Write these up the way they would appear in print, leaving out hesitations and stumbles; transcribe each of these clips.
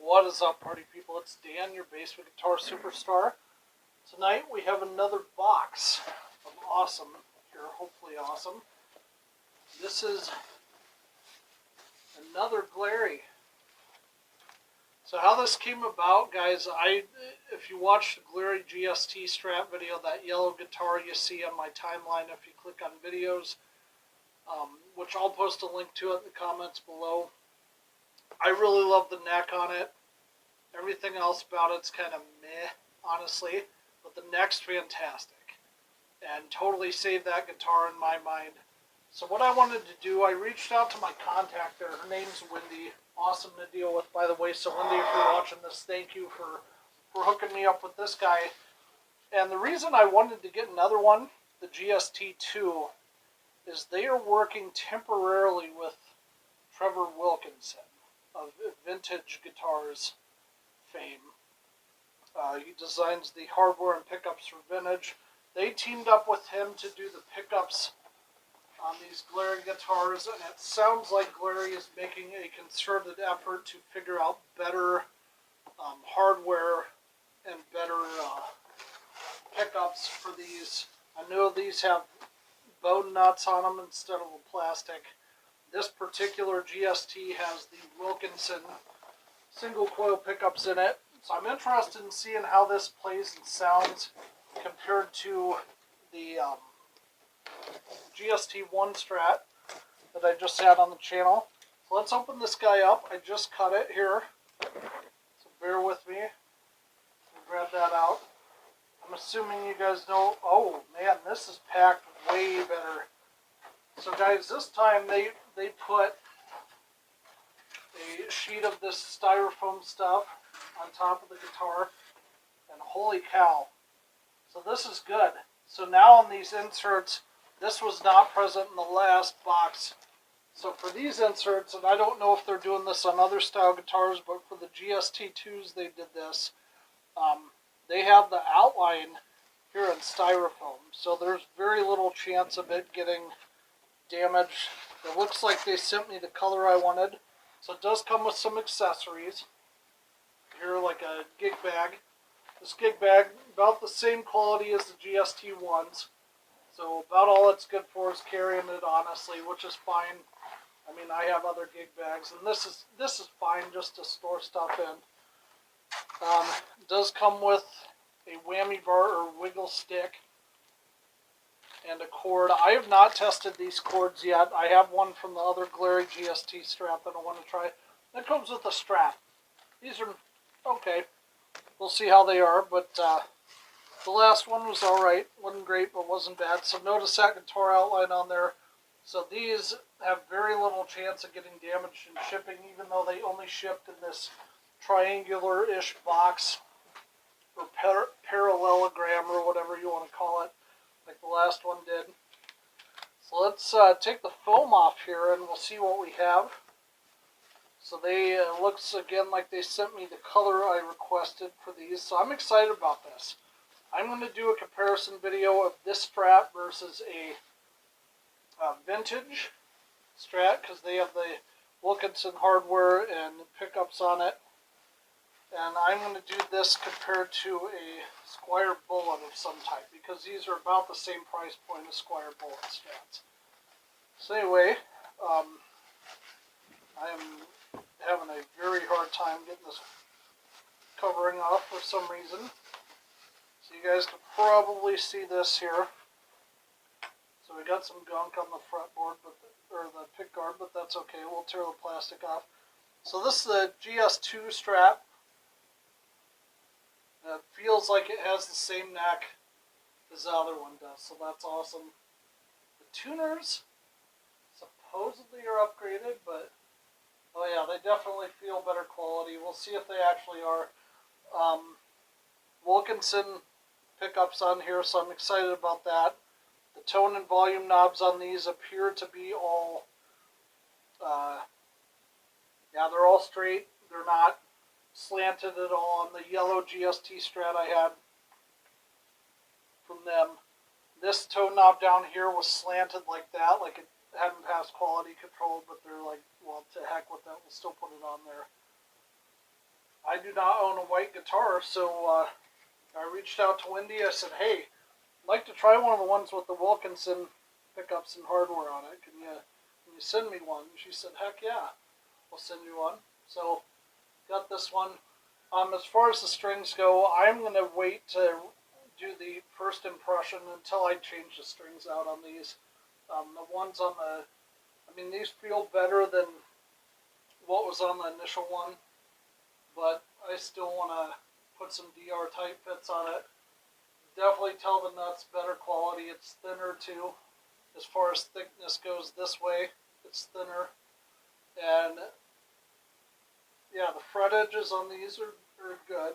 What is up, party people? It's Dan, your basement guitar superstar. Tonight we have another box of awesome here, hopefully awesome. This is another Glarry. So how this came about, guys, if you watch the Glarry GST strap video, that yellow guitar you see on my timeline if you click on videos, which I'll post a link to it in the comments below. I really love the neck on it. Everything else about it's kind of meh, honestly, but the neck's fantastic and totally saved that guitar in my mind. So what I wanted to do, I reached out to my contact there. Her name's Wendy. Awesome to deal with, by the way. So Wendy, if you're watching this, thank you for hooking me up with this guy. And the reason I wanted to get another one, the GST2, is they are working temporarily with Trevor Wilkinson of Vintage Guitars fame. He designs the hardware and pickups for Vintage. They teamed up with him to do the pickups on these Glarry guitars, and it sounds like Glarry is making a concerted effort to figure out better hardware and better pickups for these. I know these have bone nuts on them instead of a plastic. This particular GST has the Wilkinson single coil pickups in it. So I'm interested in seeing how this plays and sounds compared to the GST1 Strat that I just had on the channel. So let's open this guy up. I just cut it here, so bear with me. I'll grab that out. I'm assuming you guys know. Oh man, this is packed way better. So guys, this time they put a sheet of this styrofoam stuff on top of the guitar, and holy cow. So this is good. So now on these inserts, this was not present in the last box. So for these inserts, and I don't know if they're doing this on other style guitars, but for the GST2s they did this. They have the outline here in styrofoam, so there's very little chance of it getting damaged. It looks like they sent me the color I wanted. So it does come with some accessories. Here, like a gig bag. This gig bag, about the same quality as the GST ones. So about all it's good for is carrying it, honestly, which is fine. I mean, I have other gig bags, and this is fine just to store stuff in. It does come with a whammy bar or wiggle stick and a cord. I have not tested these cords yet. I have one from the other Glarry GST strap that I want to try. That comes with a strap. These are okay. We'll see how they are, but the last one was alright. Wasn't great, but wasn't bad. So notice that guitar outline on there. So these have very little chance of getting damaged in shipping, even though they only shipped in this triangular-ish box, or parallelogram, or whatever you want to call it, like the last one did. So let's take the foam off here and we'll see what we have. So they looks again like they sent me the color I requested for these. So I'm excited about this. I'm going to do a comparison video of this Strat versus a Vintage Strat, because they have the Wilkinson hardware and pickups on it. And I'm going to do this compared to a Squire Bullet of some type, because these are about the same price point as Squire Bullet Strats. So anyway, I am having a very hard time getting this covering off for some reason. So you guys can probably see this here. So we got some gunk on the front board, or the pick guard, but that's okay. We'll tear the plastic off. So this is the GS2 strap. It feels like it has the same neck as the other one does, so that's awesome. The tuners supposedly are upgraded, but oh yeah, they definitely feel better quality. We'll see if they actually are. Wilkinson pickups on here, so I'm excited about that. The tone and volume knobs on these appear to be all, yeah, they're all straight. They're not slanted at all. On the yellow GST Strat I had from them, this tone knob down here was slanted like that, like it hadn't passed quality control, but they're like, well, to heck with that, we'll still put it on there. I do not own a white guitar, so I reached out to Wendy. I said, hey, I'd like to try one of the ones with the Wilkinson pickups and hardware on it. Can you send me one? And she said, heck yeah, I'll send you one. So got this one. As far as the strings go, I'm going to wait to do the first impression until I change the strings out on these. The ones on the, I mean, these feel better than what was on the initial one, but I still want to put some DR type fits on it. Definitely tell the nuts better quality. It's thinner too. As far as thickness goes this way, it's thinner. And yeah, the fret edges on these are good.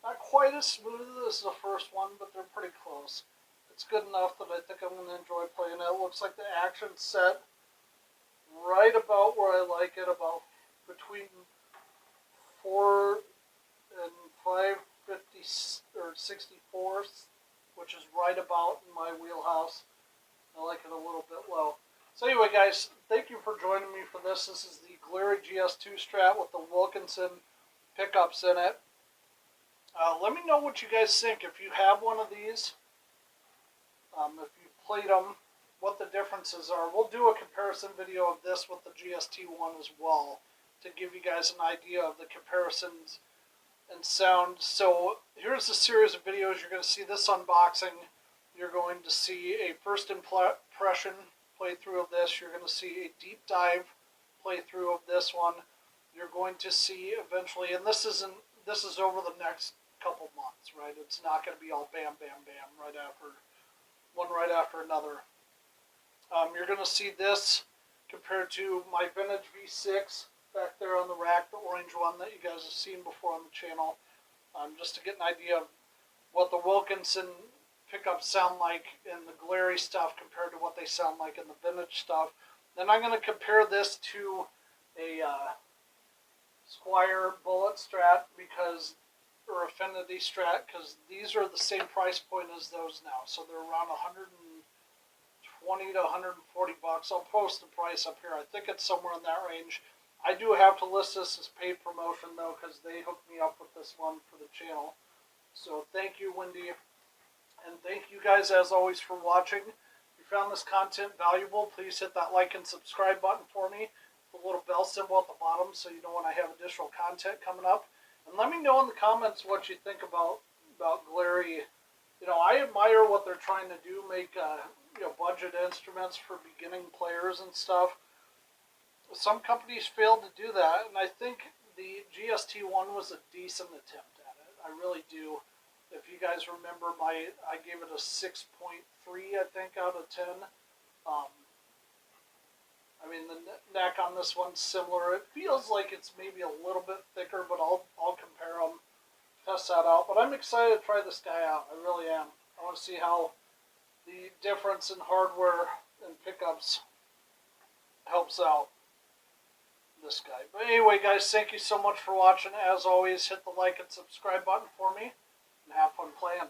Not quite as smooth as the first one, but they're pretty close. It's good enough that I think I'm going to enjoy playing it. It looks like the action's set right about where I like it, about between 4 and 550 or 64ths, which is right about in my wheelhouse. I like it a little bit low. So anyway, guys, thank you for joining me for this. This is the Glarry GS2 Strat with the Wilkinson pickups in it. Let me know what you guys think. If you have one of these, if you played them, what the differences are. We'll do a comparison video of this with the GST one as well to give you guys an idea of the comparisons and sound. So here's a series of videos. You're going to see this unboxing. You're going to see a first impression playthrough of this. You're going to see a deep dive playthrough of this one. You're going to see eventually, and this is over the next couple months, right? It's not going to be all bam, bam, bam right after another. You're going to see this compared to my vintage V6 back there on the rack, the orange one that you guys have seen before on the channel, just to get an idea of what the Wilkinson pickups sound like in the Glarry stuff compared to what they sound like in the vintage stuff. Then I'm going to compare this to a Squire Bullet Strat or Affinity Strat, because these are the same price point as those now. So they're around 120 to 140 bucks. I'll post the price up here. I think it's somewhere in that range. I do have to list this as paid promotion though, because they hooked me up with this one for the channel. So thank you, Wendy. And thank you guys, as always, for watching. If you found this content valuable, please hit that like and subscribe button for me. The little bell symbol at the bottom so you know when I have additional content coming up. And let me know in the comments what you think about Glarry. You know, I admire what they're trying to do, make budget instruments for beginning players and stuff. Some companies failed to do that, and I think the GST one was a decent attempt at it. I really do. If you guys remember, I gave it a 6.3, I think, out of 10. I mean, the neck on this one's similar. It feels like it's maybe a little bit thicker, but I'll compare them, test that out. But I'm excited to try this guy out. I really am. I want to see how the difference in hardware and pickups helps out this guy. But anyway, guys, thank you so much for watching. As always, hit the like and subscribe button for me, and have fun playing.